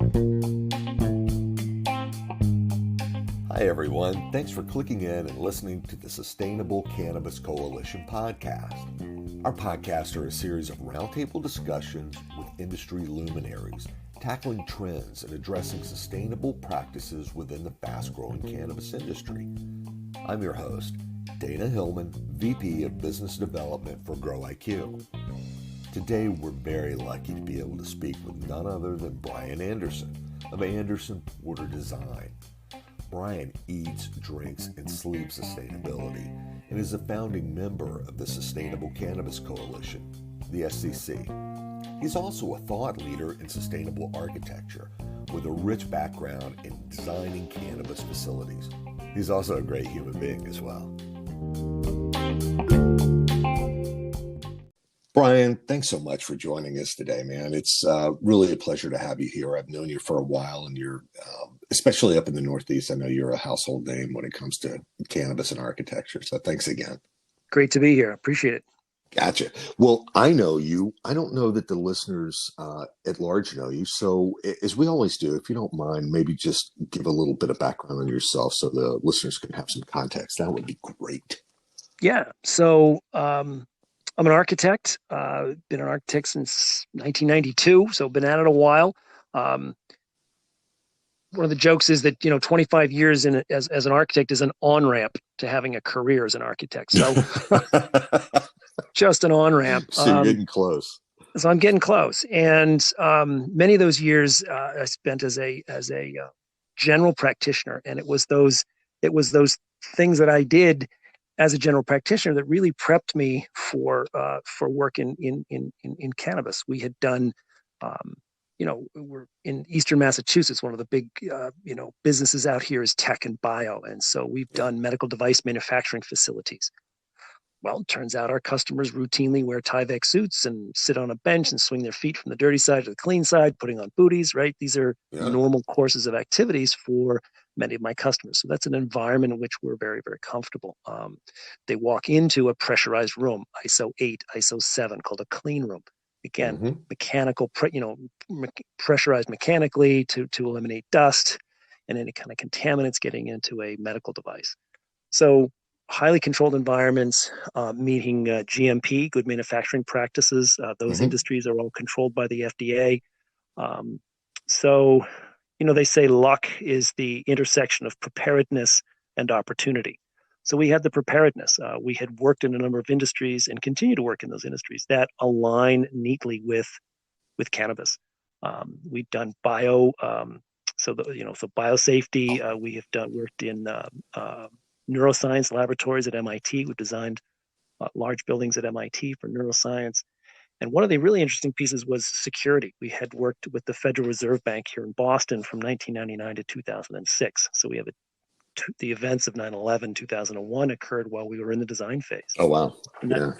Hi, everyone. Thanks for clicking in and listening to the Sustainable Cannabis Coalition podcast. Our podcasts are a series of roundtable discussions with industry luminaries, tackling trends and addressing sustainable practices within the fast-growing cannabis industry. I'm your host, Dana Hillman, VP of Business Development for GrowIQ. Today, we're very lucky to be able to speak with none other than Brian Anderson of Anderson Porter Design. Brian eats, drinks, and sleeps sustainability and is a founding member of the Sustainable Cannabis Coalition, the SCC. He's also a thought leader in sustainable architecture with a rich background in designing cannabis facilities. He's also a great human being as well. Brian, thanks so much for joining us today, man. It's really a pleasure to have you here. I've known you for a while, and you're, especially up in the Northeast, I know you're a household name when it comes to cannabis and architecture. So thanks again. Great to be here. Appreciate it. Gotcha. Well, I know you. I don't know that the listeners at large know you. So as we always do, if you don't mind, maybe just give a little bit of background on yourself so the listeners can have some context. That would be great. Yeah. So I'm an architect. Been an architect since 1992, so been at it a while. One of the jokes is that 25 years as an architect is an on-ramp to having a career as an architect. So just an on-ramp. So you're getting close. So I'm getting close, and many of those years I spent as a general practitioner, and it was those things that I did as a general practitioner that really prepped me for work in cannabis. We had done, we're in Eastern Massachusetts. One of the big, businesses out here is tech and bio. And so we've done medical device manufacturing facilities. Well, it turns out our customers routinely wear Tyvek suits and sit on a bench and swing their feet from the dirty side to the clean side, putting on booties, right? These are normal courses of activities for many of my customers. So that's an environment in which we're very, very comfortable. They walk into a pressurized room, ISO 8, ISO 7, called a clean room. Again, mechanical, pressurized mechanically to eliminate dust and any kind of contaminants getting into a medical device. So highly controlled environments, meeting GMP, good manufacturing practices. Those industries are all controlled by the FDA. So they say luck is the intersection of preparedness and opportunity. So we had the preparedness. We had worked in a number of industries and continue to work in those industries that align neatly with cannabis. We've done bio, so biosafety. We have worked in neuroscience laboratories at MIT. We've designed large buildings at MIT for neuroscience. And one of the really interesting pieces was security. We had worked with the Federal Reserve Bank here in Boston from 1999 to 2006. So we have the events of 9/11, 2001 occurred while we were in the design phase. Oh, wow. And that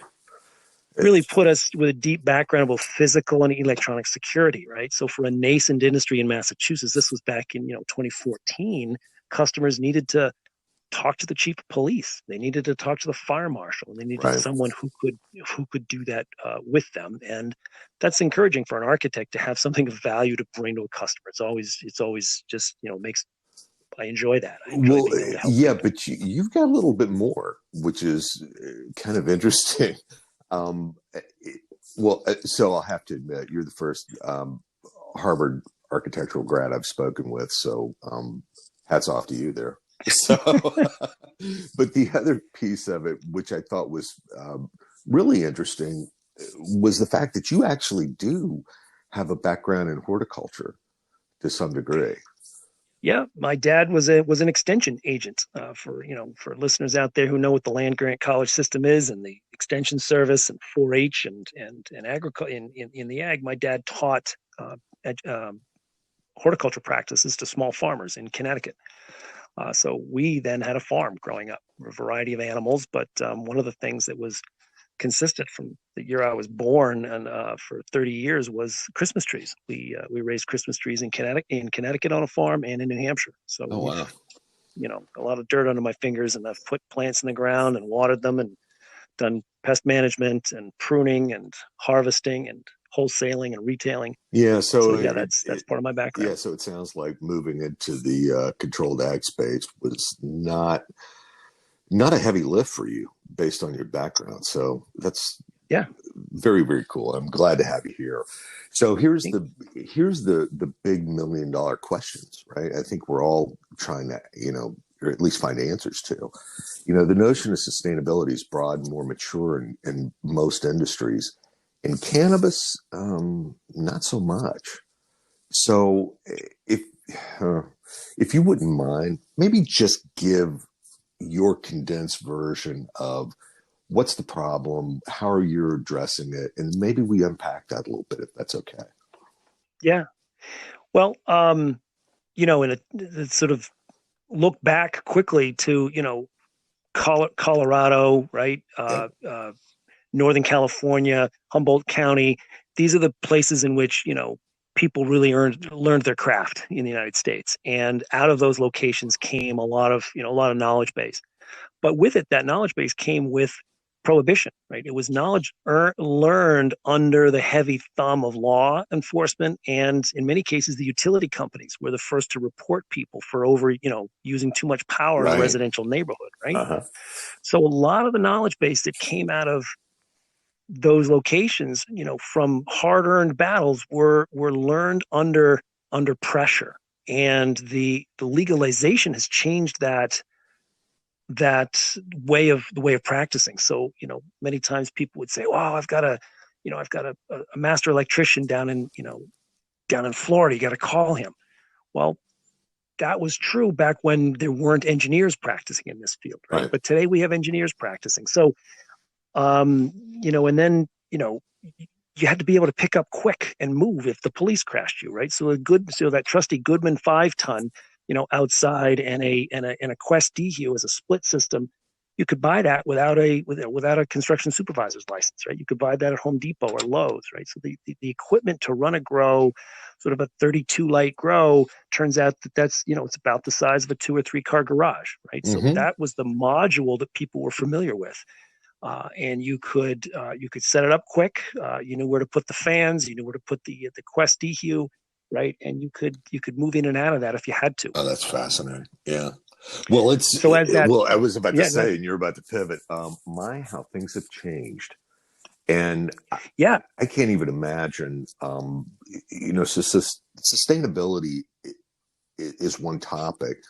really put us with a deep background of both physical and electronic security, right? So for a nascent industry in Massachusetts, this was back in 2014, customers needed to talk to the chief of police. They needed to talk to the fire marshal. And they needed someone who could do that with them. And that's encouraging for an architect to have something of value to bring to a customer. It's always just I enjoy that. But you've got a little bit more, which is kind of interesting. So I'll have to admit, you're the first Harvard architectural grad I've spoken with. So hats off to you there. So, but the other piece of it, which I thought was really interesting, was the fact that you actually do have a background in horticulture to some degree. Yeah, my dad was an extension agent. For listeners out there who know what the land grant college system is and the extension service and 4-H and agriculture in the ag, my dad taught horticulture practices to small farmers in Connecticut. So we then had a farm growing up, a variety of animals. But one of the things that was consistent from the year I was born and for 30 years was Christmas trees. We raised Christmas trees in Connecticut on a farm and in New Hampshire. So a lot of dirt under my fingers, and I've put plants in the ground and watered them and done pest management and pruning and harvesting and wholesaling and retailing. Yeah. So yeah, that's part of my background. Yeah. So it sounds like moving into the controlled ag space was not a heavy lift for you based on your background. So that's Yeah, very, very cool. I'm glad to have you here. So here's the big $1 million questions, right? I think we're all trying to, or at least find answers to. The notion of sustainability is broad and more mature in most industries. In cannabis, not so much. So if you wouldn't mind, maybe just give your condensed version of what's the problem, how are you addressing it, and maybe we unpack that a little bit if that's okay. Yeah. Well, in a sort of look back quickly to Colorado, right? Yep. Northern California, Humboldt County. These are the places in which people really learned their craft in the United States, and out of those locations came a lot of knowledge base. But with it, that knowledge base came with prohibition, right? It was knowledge learned under the heavy thumb of law enforcement, and in many cases, the utility companies were the first to report people for using too much power in a residential neighborhood, right? Uh-huh. So a lot of the knowledge base that came out of those locations, from hard-earned battles, were learned under pressure, and the legalization has changed that way of practicing. So many times people would say, "Oh, I've got a master electrician down in Florida. You got to call him." Well, that was true back when there weren't engineers practicing in this field, right? But today we have engineers practicing. So and then you had to be able to pick up quick and move if the police crashed you, right? So that trusty Goodman 5-ton, outside and a Quest DHU as a split system, you could buy that without a construction supervisor's license, right? You could buy that at Home Depot or Lowe's, right? So the equipment to run a grow, sort of a 32 light grow, turns out that's it's about the size of a 2 or 3 car garage, right? Mm-hmm. So that was the module that people were familiar with. And you could set it up quick. You knew where to put the fans. You knew where to put the Quest DHU, right? And you could move in and out of that if you had to. Oh, that's fascinating. Yeah. Well, I was about to say, and you're about to pivot. How things have changed, and I can't even imagine. Sustainability is one topic,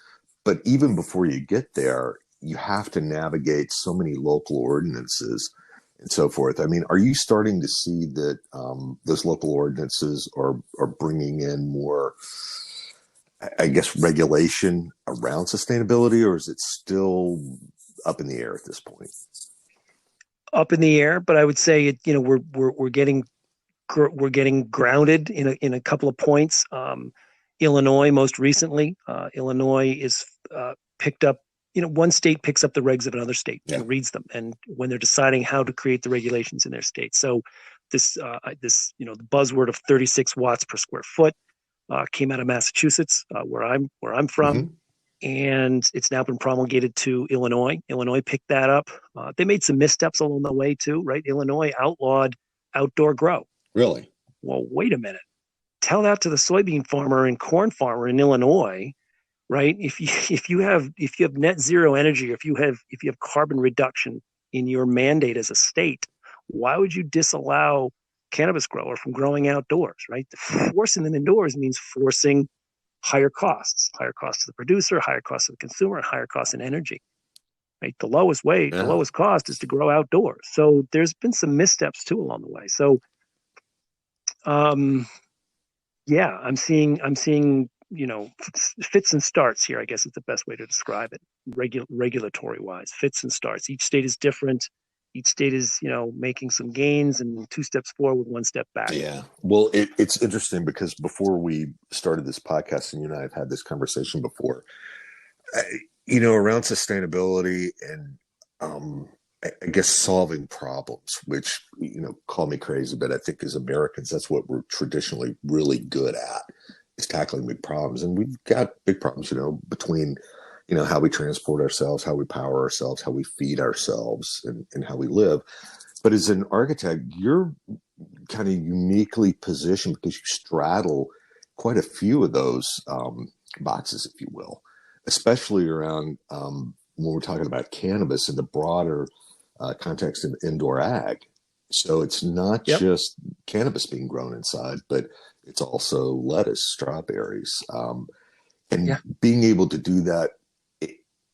but even before you get there, you have to navigate so many local ordinances and so forth. I mean, are you starting to see that those local ordinances are bringing in more, I guess, regulation around sustainability, or is it still up in the air at this point? Up in the air, but I would say we're getting grounded in a couple of points. Illinois, most recently, Illinois is picked up. One state picks up the regs of another state and reads them, and when they're deciding how to create the regulations in their state. So this the buzzword of 36 watts per square foot came out of Massachusetts, where I'm from, mm-hmm. and it's now been promulgated to Illinois. Illinois picked that up. They made some missteps along the way too, right? Illinois outlawed outdoor grow. Really? Well, wait a minute. Tell that to the soybean farmer and corn farmer in Illinois. Right. If you have net zero energy, if you have carbon reduction in your mandate as a state, why would you disallow cannabis grower from growing outdoors? Right. Forcing them indoors means forcing higher costs to the producer, higher costs to the consumer, and higher costs in energy. Right. The lowest cost is to grow outdoors. So there's been some missteps too along the way. So, I'm seeing. Fits and starts here, I guess is the best way to describe it, regulatory wise. Fits and starts. Each state is different. Each state is, making some gains and 2 steps forward, 1 step back. Yeah. Well, it's interesting because before we started this podcast, and you and I have had this conversation before, around sustainability and, I guess solving problems, which, call me crazy, but I think as Americans, that's what we're traditionally really good at. Is tackling big problems, and we've got big problems, between, how we transport ourselves, how we power ourselves, how we feed ourselves, and how we live. But as an architect, you're kind of uniquely positioned because you straddle quite a few of those boxes, if you will, especially around when we're talking about cannabis in the broader context of indoor ag. So it's not Yep. just cannabis being grown inside, but it's also lettuce, strawberries, and Yeah. being able to do that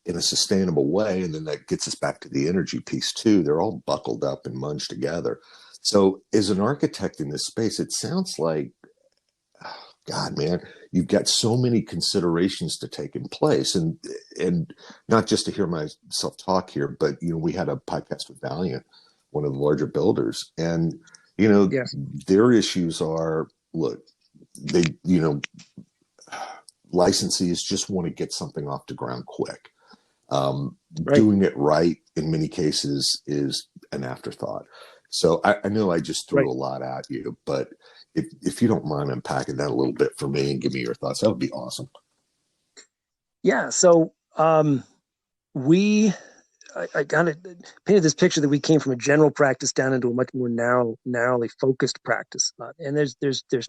in a sustainable way. And then that gets us back to the energy piece too. They're all buckled up and munged together. So as an architect in this space, it sounds like, oh, God, man, you've got so many considerations to take in place. And not just to hear myself talk here, but, we had a podcast with Valiant, one of the larger builders, and, Yes. their issues are, look, they, licensees just want to get something off the ground quick. Right. Doing it right in many cases is an afterthought. So I know I just threw Right. a lot at you, but if you don't mind unpacking that a little bit for me and give me your thoughts, that would be awesome. Yeah. So we I kind of painted this picture that we came from a general practice down into a much more narrowly focused practice. And there's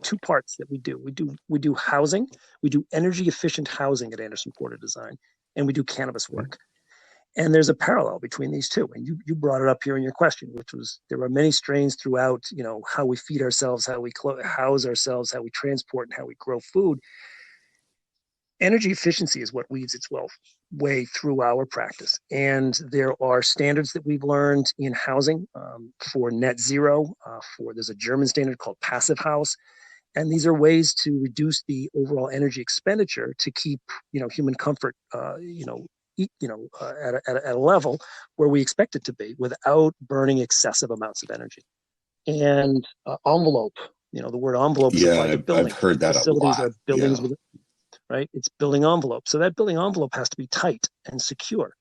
two parts that we do. We do housing, we do energy efficient housing at Anderson Porter Design, and we do cannabis Yeah. work. And there's a parallel between these two. And you brought it up here in your question, which was there are many strains throughout, how we feed ourselves, how we house ourselves, how we transport, and how we grow food. Energy efficiency is what weaves its way through our practice. And there are standards that we've learned in housing for net zero. There's a German standard called Passive House, and these are ways to reduce the overall energy expenditure to keep human comfort at a level where we expect it to be without burning excessive amounts of energy. And envelope, the word envelope is Yeah, applied to I've buildings, heard right? that a Facilities lot. are buildings Yeah. with, right? It's building envelope. So that building envelope has to be tight and secure.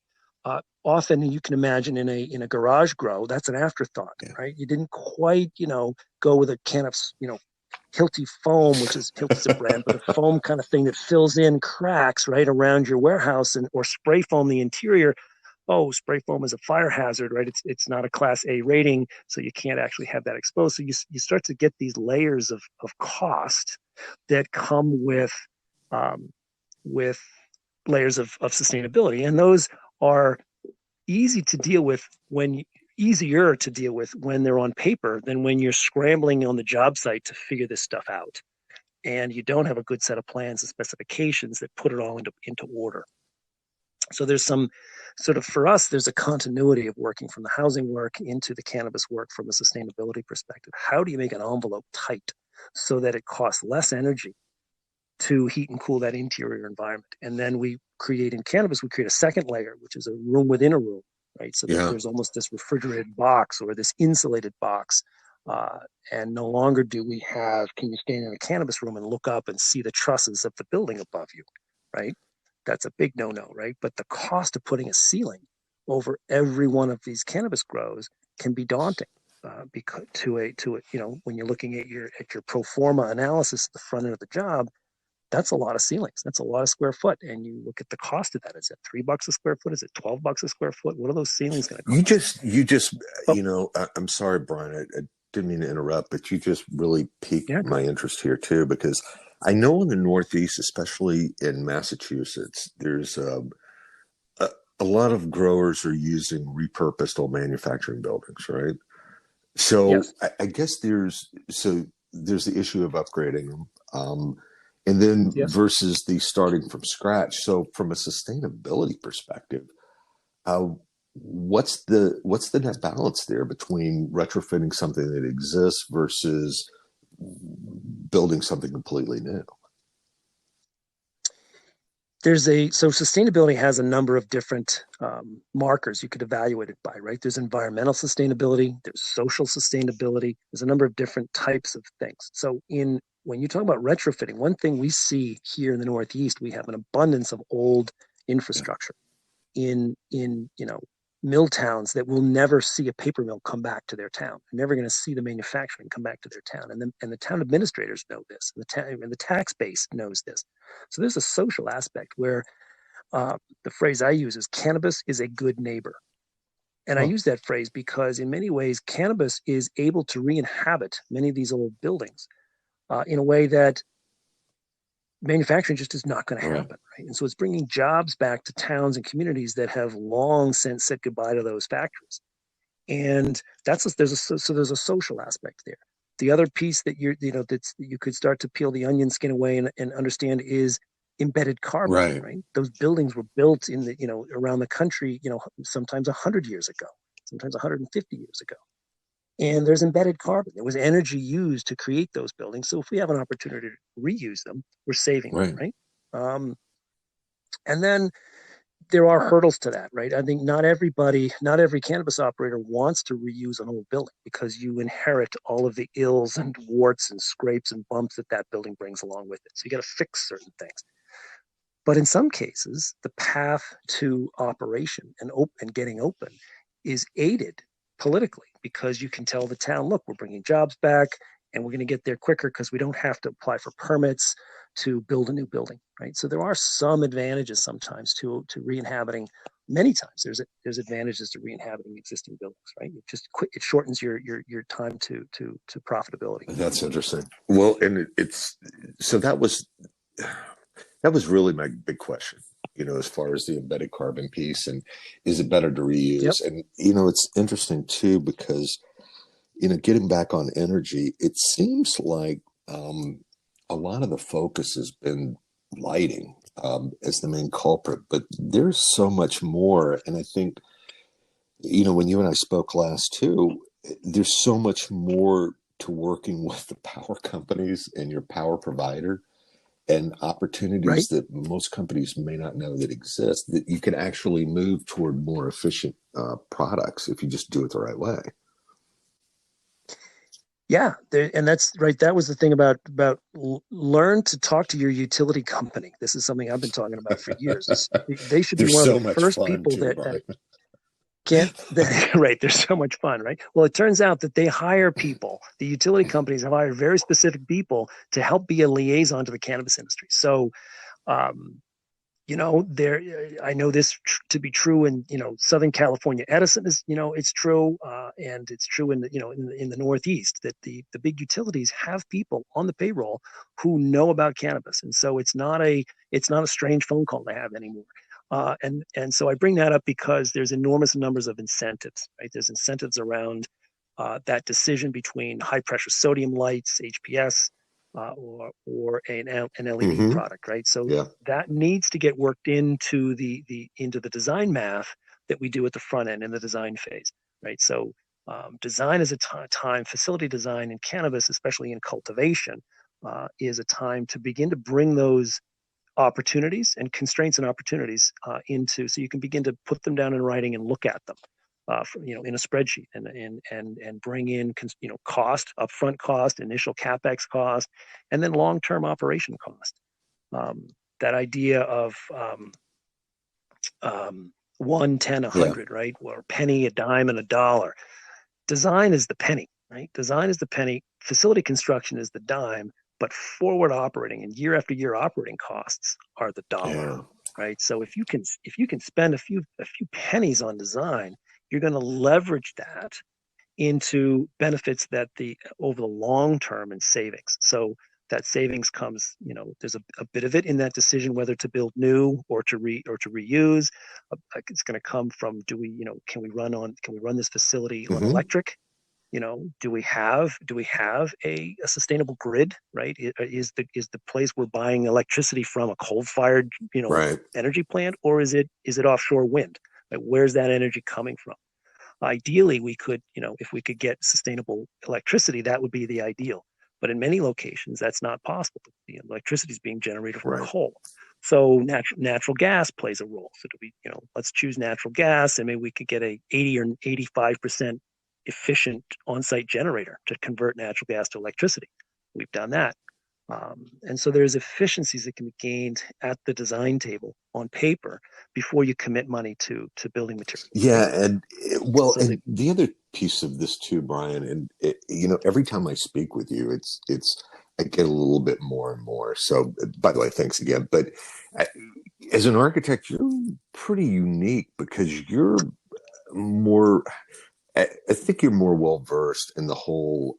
Often you can imagine in a garage grow, that's an afterthought, Yeah. right? You didn't quite, go with a can of, Hilti foam, which is Hilti's a brand, but a foam kind of thing that fills in cracks right around your warehouse, or spray foam the interior. Oh, spray foam is a fire hazard, right? It's not a class A rating, so you can't actually have that exposed. So you start to get these layers of cost that come um, with layers of sustainability, and those are easy to deal with easier to deal with when they're on paper than when you're scrambling on the job site to figure this stuff out and you don't have a good set of plans and specifications that put it all into order. So there's some sort of, for us, there's a continuity of working from the housing work into the cannabis work from a sustainability perspective. How do you make an envelope tight so that it costs less energy to heat and cool that interior environment? And then we create a second layer, which is a room within a room, right? So that Yeah. there's almost this refrigerated box or this insulated box. And no longer can you stand in a cannabis room and look up and see the trusses of the building above you, right? That's a big no-no, right? But the cost of putting a ceiling over every one of these cannabis grows can be daunting. Because when you're looking at your pro forma analysis at the front end of the job, that's a lot of ceilings. That's a lot of square foot. And you look at the cost of that. Is it $3 a square foot? Is it $12 a square foot? What are those ceilings going to You cost? just, you just, Oh, I'm sorry, Brian. I didn't mean to interrupt, but you just really piqued yeah, my interest here too, because I know in the Northeast, especially in Massachusetts, there's a, a lot of growers are using repurposed old manufacturing buildings, right? So yes, I guess there's the issue of upgrading them, and then yes. versus the starting from scratch. So from a sustainability perspective, uh, what's the net balance there between retrofitting something that exists versus building something completely new? So sustainability has a number of different markers you could evaluate it by, right? There's environmental sustainability, there's social sustainability, there's a number of different types of things. So when you talk about retrofitting, one thing we see here in the Northeast, we have an abundance of old Yeah. infrastructure in mill towns that will never see a paper mill come back to their town. They're never going to see the manufacturing come back to their town, and the town administrators know this, and the tax base knows this. So there's a social aspect where the phrase I use is cannabis is a good neighbor. And I use that phrase because in many ways, cannabis is able to re-inhabit many of these old buildings in a way that manufacturing just is not going to happen, right? And so it's bringing jobs back to towns and communities that have long since said goodbye to those factories. And there's a social aspect there. The other piece that you could start to peel the onion skin away and understand is embedded carbon, right? Those buildings were built in around the country, sometimes 100 years ago, sometimes 150 years ago. And there's embedded carbon. There was energy used to create those buildings. So if we have an opportunity to reuse them, we're saving them, right? And then there are hurdles to that, right? I think not every cannabis operator wants to reuse an old building because you inherit all of the ills and warts and scrapes and bumps that building brings along with it. So you got to fix certain things. But in some cases, the path to operation and getting open is aided politically because you can tell the town, look, we're bringing jobs back and we're going to get there quicker because we don't have to apply for permits to build a new building, right? So there are some advantages sometimes to re-inhabiting. Many times there's advantages to re-inhabiting existing buildings, right? It shortens your time to profitability. That's interesting. Well, and that was really my big question, as far as the embedded carbon piece and is it better to reuse? Yep. And, it's interesting too, because, getting back on energy, it seems like a lot of the focus has been lighting as the main culprit, but there's so much more. And I think, when you and I spoke last too, there's so much more to working with the power companies and your power provider and opportunities that most companies may not know that exist, that you can actually move toward more efficient products if you just do it the right way. Yeah, and that's right. That was the thing about learn to talk to your utility company. This is something I've been talking about for years. They should be one of the first people that can't. Right, there's so much fun, right? Well, it turns out that they hire people. The utility companies have hired very specific people to help be a liaison to the cannabis industry. So, I know this to be true in Southern California. Edison is it's true, and it's true in the Northeast that the big utilities have people on the payroll who know about cannabis, and so it's not a strange phone call to have anymore. And so I bring that up because there's enormous numbers of incentives, right? There's incentives around that decision between high pressure sodium lights, HPS, or an LED product, right? So that needs to get worked into the design math that we do at the front end in the design phase, right? So design is a time, facility design in cannabis, especially in cultivation, is a time to begin to bring those opportunities and constraints and opportunities into, so you can begin to put them down in writing and look at them, in a spreadsheet and bring in, cost, upfront cost, initial capex cost, and then long-term operation cost. That idea of 1, 10, 100, right? Or a penny, a dime, and a dollar. Design is the penny, right? Design is the penny. Facility construction is the dime. But forward operating and year after year operating costs are the dollar, right? So if you can spend a few pennies on design, you're going to leverage that into benefits that over the long term and savings. So that savings comes, there's a bit of it in that decision whether to build new or to reuse. It's going to come from can we run this facility on electric? Do we have a sustainable grid, right? Is the place we're buying electricity from a coal-fired, energy plant, or is it offshore wind? Right? Where's that energy coming from? Ideally, we could, if we could get sustainable electricity, that would be the ideal. But in many locations, that's not possible. The electricity is being generated from coal. So natural gas plays a role. So do we, let's choose natural gas, and maybe we could get a 80 or 85% efficient on-site generator to convert natural gas to electricity. We've done that. And so there's efficiencies that can be gained at the design table on paper before you commit money to building materials. Yeah. And the other piece of this too, Brian, and every time I speak with you, I get a little bit more and more. So by the way, thanks again. But as an architect, you're pretty unique because you're more. I think you're more well versed in the whole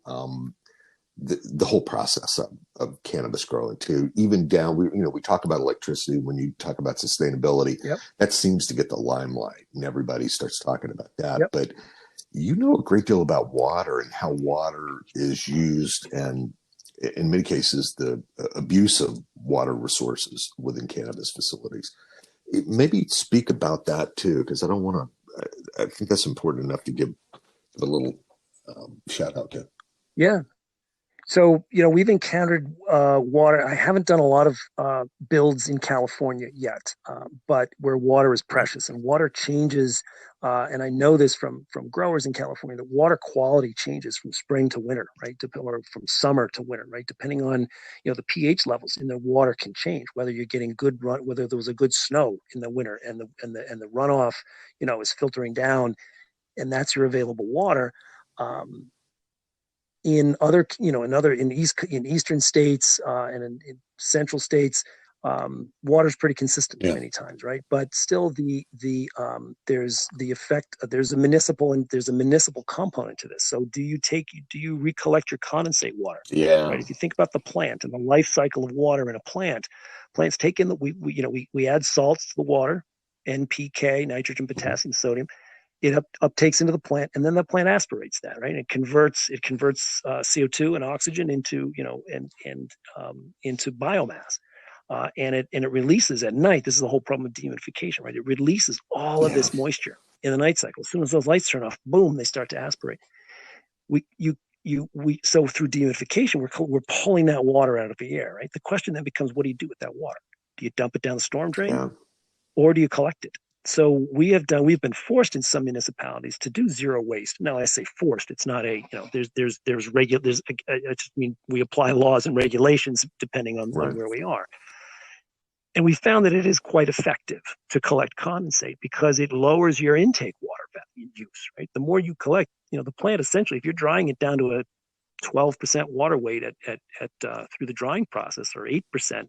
the whole process of cannabis growing too. Even down, we talk about electricity when you talk about sustainability. Yep. That seems to get the limelight, and everybody starts talking about that. Yep. But you know a great deal about water and how water is used, and in many cases, the abuse of water resources within cannabis facilities. Maybe speak about that too, because I don't want to. I think that's important enough to give a little shout out to. Yeah. So, we've encountered water. I haven't done a lot of builds in California yet, but where water is precious and water changes. And I know this from growers in California, that water quality changes from spring to winter, right? Or from summer to winter, right? Depending on, the pH levels in the water can change, whether you're getting good run, whether there was a good snow in the winter and the runoff, is filtering down, and that's your available water. In other, in eastern states and in central states, water is pretty consistent Yeah. many times, right? But still, there's the effect. There's a municipal component to this. So, do you recollect your condensate water? Yeah. Right. If you think about the plant and the life cycle of water in a plant, plants take in we add salts to the water, NPK, nitrogen, potassium, sodium. It uptakes into the plant, and then the plant aspirates that, right? It converts CO2 and oxygen into into biomass, and it releases at night. This is the whole problem of dehumidification, right? It releases all of Yeah. this moisture in the night cycle. As soon as those lights turn off, boom, they start to aspirate. So through dehumidification, we're pulling that water out of the air, right? The question then becomes, what do you do with that water? Do you dump it down the storm drain, Yeah. or do you collect it? So we've been forced in some municipalities to do zero waste. Now I say forced, it's not we apply laws and regulations depending on Right. where we are. And we found that it is quite effective to collect condensate because it lowers your intake water use, right? The more you collect, the plant essentially, if you're drying it down to a 12% water weight through the drying process, or 8%,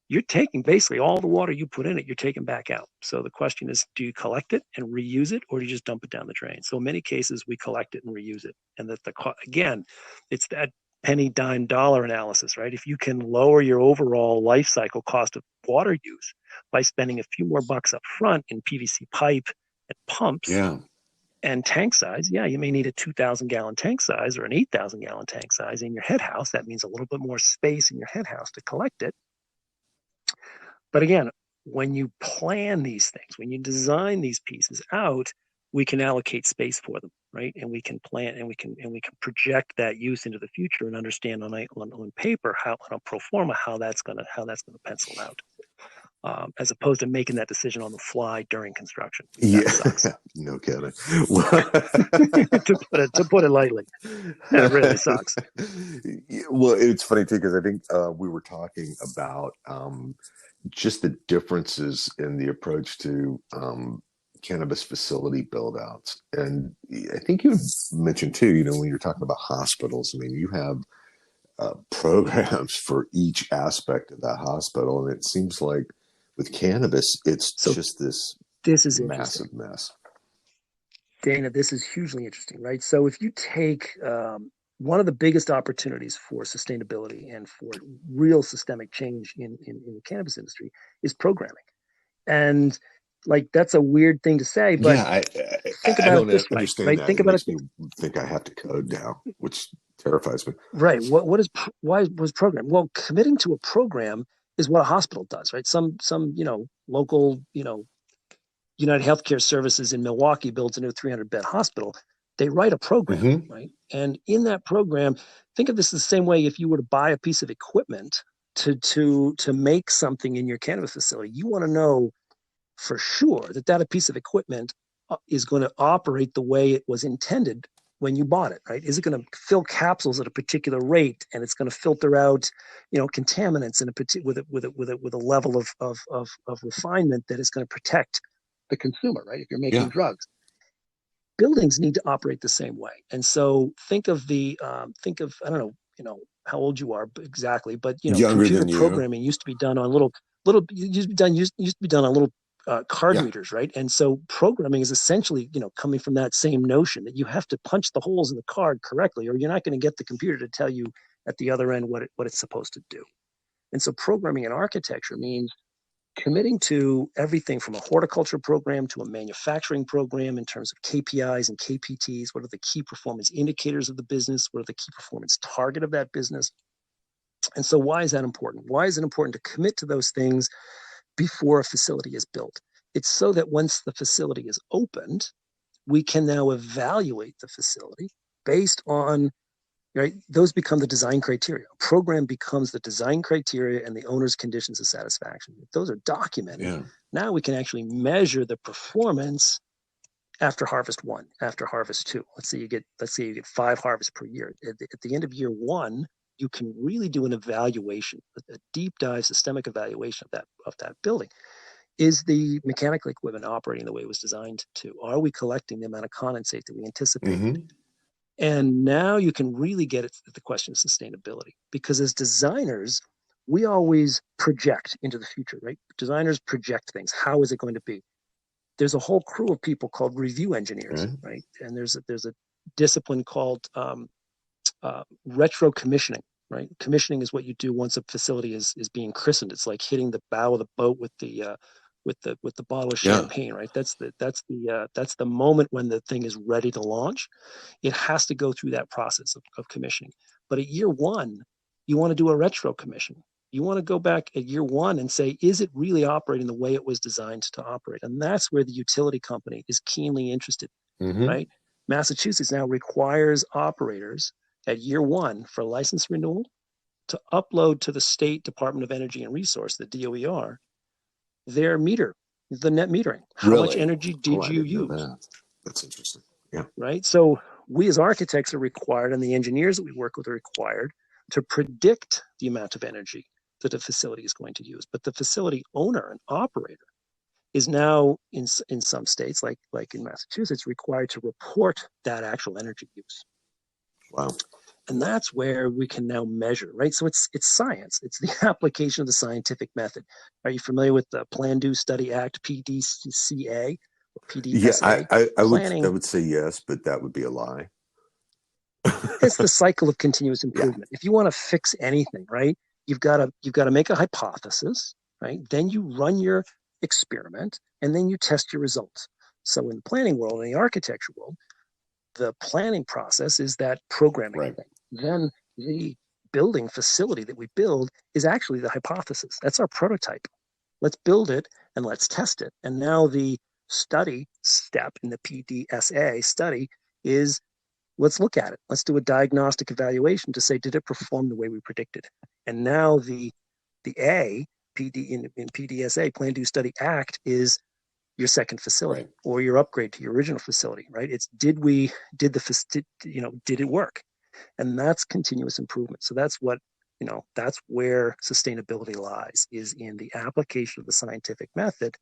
you're taking basically all the water you put in it, you're taking back out. So the question is, do you collect it and reuse it, or do you just dump it down the drain? So in many cases, we collect it and reuse it. And again, it's that penny, dime, dollar analysis, right? If you can lower your overall life cycle cost of water use by spending a few more bucks up front in PVC pipe and pumps, Yeah. and tank size, you may need a 2,000 gallon tank size or an 8,000 gallon tank size in your head house. That means a little bit more space in your head house to collect it. But again, when you plan these things, when you design these pieces out, we can allocate space for them, right? And we can plan and we can project that use into the future and understand on paper, how on a pro forma, how that's gonna pencil out. As opposed to making that decision on the fly during construction. That sucks. No kidding. to put it lightly, that really sucks. Well, it's funny too, because I think we were talking about just the differences in the approach to cannabis facility build outs. And I think you mentioned too, when you're talking about hospitals, I mean, you have programs for each aspect of that hospital. And it seems like with cannabis, it's just this is massive mess. Dana, this is hugely interesting, right? So if you take one of the biggest opportunities for sustainability and for real systemic change in the cannabis industry is programming. And that's a weird thing to say, but think about it this way, right? That. It makes me think I have to code now, which terrifies me. Right. Why was program? Well, committing to a program is what a hospital does, right? Some local, United Healthcare Services in Milwaukee builds a new 300-bed hospital. They write a program, right? And in that program, think of this the same way if you were to buy a piece of equipment to make something in your cannabis facility. You want to know for sure that piece of equipment is going to operate the way it was intended when you bought it, right? Is it going to fill capsules at a particular rate, and it's going to filter out, contaminants with a level of refinement that is going to protect the consumer, right? If you're making drugs, buildings need to operate the same way. And so think of I don't know, how old you are exactly, but Younger computer than programming used to be done on little card readers, right? And so programming is essentially, coming from that same notion that you have to punch the holes in the card correctly, or you're not going to get the computer to tell you at the other end what it's supposed to do. And so programming and architecture means committing to everything from a horticulture program to a manufacturing program in terms of KPIs and KPTs. What are the key performance indicators of the business? What are the key performance target of that business? And so why is that important? Why is it important to commit to those things before a facility is built? It's so that once the facility is opened, we can now evaluate the facility based on, right? Those become the design criteria. A program becomes the design criteria and the owner's conditions of satisfaction. If those are documented, now we can actually measure the performance after harvest 1, after harvest 2. Let's say you get 5 harvests per year. At the end of year 1, you can really do an evaluation, a deep dive systemic evaluation of that building. Is the mechanical equipment operating the way it was designed to? Are we collecting the amount of condensate that we anticipated? And now you can really get at the question of sustainability, because as designers, we always project into the future, right? Designers project things. How is it going to be? There's a whole crew of people called review engineers, right? And there's a discipline called retro commissioning, right? Commissioning is what you do once a facility is being christened. It's like hitting the bow of the boat with the bottle of champagne, right? That's the moment when the thing is ready to launch. It has to go through that process of commissioning. But at year 1, you want to do a retro commission. You want to go back at year 1 and say, is it really operating the way it was designed to operate? And that's where the utility company is keenly interested, right? Massachusetts now requires operators at year 1 for license renewal to upload to the State Department of Energy and Resource, the DOER, their meter, the net metering. How much energy did you use? That's interesting. Yeah. Right. So we as architects are required, and the engineers that we work with are required to predict the amount of energy that a facility is going to use. But the facility owner and operator is now in some states, like in Massachusetts, required to report that actual energy use. Wow. And that's where we can now measure, right? So it's science. It's the application of the scientific method. Are you familiar with the Plan, Do, Study, Act, PDCA, or PDSA? Yeah, I would say yes, but that would be a lie. It's the cycle of continuous improvement. If you want to fix anything, right, you've got to make a hypothesis, right? Then you run your experiment, and then you test your results. So in the planning world, in the architecture world, the planning process is that programming thing. Then the building facility that we build is actually the hypothesis. That's our prototype. Let's build it and let's test it. And now the study step in the PDSA study is, let's look at it. Let's do a diagnostic evaluation to say, did it perform the way we predicted? And now the A, PD in PDSA, Plan, Do, Study, Act, is your second facility or your upgrade to your original facility, right? It's did it work? And that's continuous improvement. So that's what, that's where sustainability lies, is in the application of the scientific method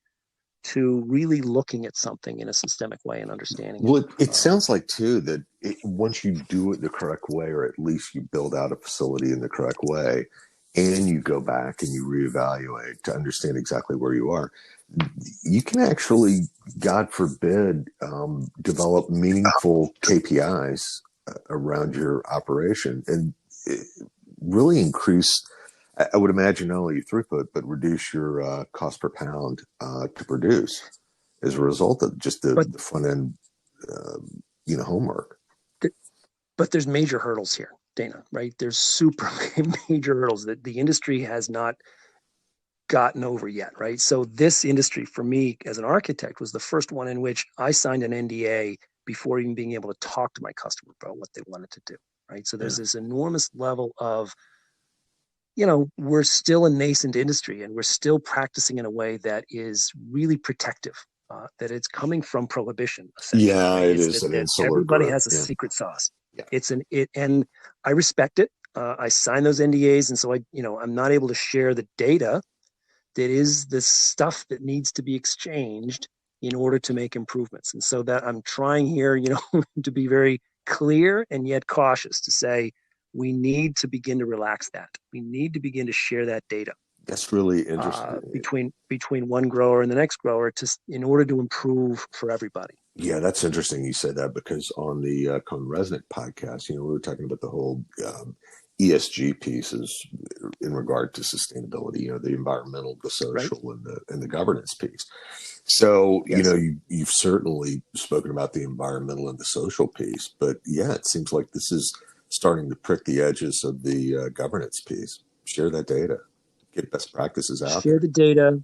to really looking at something in a systemic way and understanding it. Well, it sounds like too that once you do it the correct way, or at least you build out a facility in the correct way, and you go back and you reevaluate to understand exactly where you are, you can actually, God forbid, develop meaningful KPIs around your operation and really increase, I would imagine, not only your throughput, but reduce your cost per pound to produce as a result of just the front end, homework. But there's major hurdles here, Dana, right? There's super major hurdles that the industry has not gotten over yet, right? So this industry, for me as an architect, was the first one in which I signed an NDA before even being able to talk to my customer about what they wanted to do, right? So there's this enormous level of, we're still a nascent industry and we're still practicing in a way that is really protective, that it's coming from prohibition. Yeah, right? It is an insular everybody group. has a secret sauce. Yeah. And I respect it. I sign those NDAs, and so I'm not able to share the data that is the stuff that needs to be exchanged in order to make improvements. And so that I'm trying here, to be very clear and yet cautious to say, we need to begin to relax that. We need to begin to share that data. That's really interesting. between one grower and the next grower in order to improve for everybody. Yeah, that's interesting you said that, because on the Cone Resnick podcast, we were talking about the whole ESG pieces in regard to sustainability, the environmental, the Right? social, and the governance piece. So, Yes. you've certainly spoken about the environmental and the social piece, but yeah, it seems like this is starting to prick the edges of the governance piece. Share that data, get best practices out Share there. the data.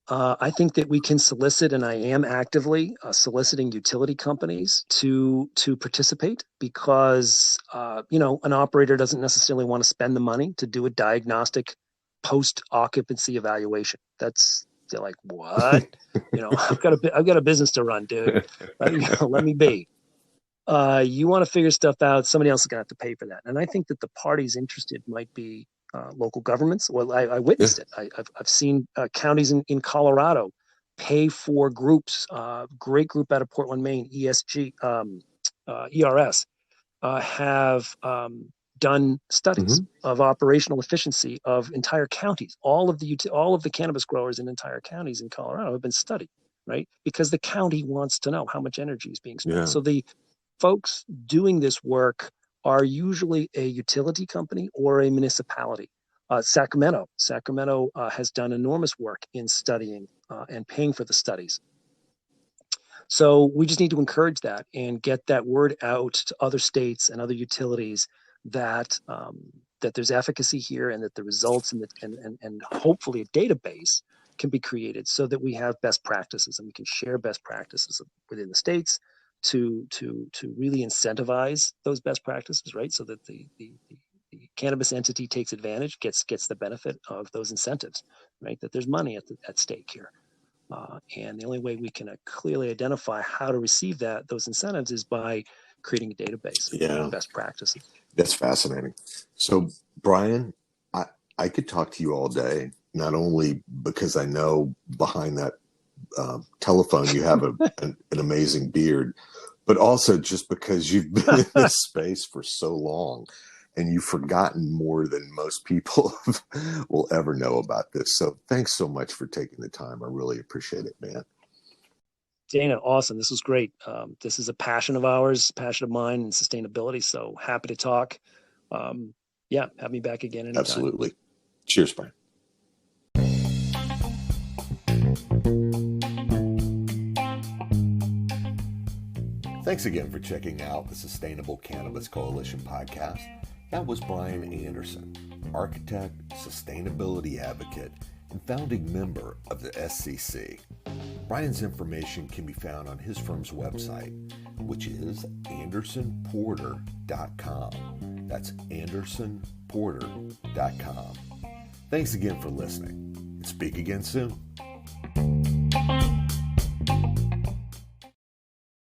I think that we can solicit, and I am actively soliciting utility companies to participate, because an operator doesn't necessarily want to spend the money to do a diagnostic post occupancy evaluation. They're like, what? I've got a business to run, dude. Let me be. You want to figure stuff out, somebody else is going to have to pay for that. And I think that the parties interested might be local governments. Well, I Yeah. witnessed it. I've seen counties in Colorado pay for groups. Great group out of Portland, Maine, ESG, ERS, have done studies Hmm. of operational efficiency of entire counties. All of the cannabis growers in entire counties in Colorado have been studied, right? Because the county wants to know how much energy is being spent. Yeah. So the folks doing this work are usually a utility company or a municipality. Sacramento has done enormous work in studying and paying for the studies. So we just need to encourage that and get that word out to other states and other utilities that that there's efficacy here, and that the results and hopefully a database can be created so that we have best practices and we can share best practices within the states to really incentivize those best practices, right? So that the cannabis entity takes advantage, gets the benefit of those incentives, right? That there's money at stake here. And the only way we can clearly identify how to receive those incentives is by creating a database Yeah. of best practices. That's fascinating. So, Brian, I could talk to you all day, not only because I know behind that telephone you have an amazing beard, but also just because you've been in this space for so long and you've forgotten more than most people will ever know about this. So, thanks so much for taking the time. I really appreciate it, man. Dana, awesome. This was great. This is a passion of ours, passion of mine, and sustainability. So happy to talk. Yeah, have me back again anytime. Absolutely. Cheers, Brian. Thanks again for checking out the Sustainable Cannabis Coalition podcast. That was Brian Anderson, architect, sustainability advocate, and founding member of the SCC. Brian's information can be found on his firm's website, which is andersonporter.com. That's andersonporter.com. Thanks again for listening, and speak again soon.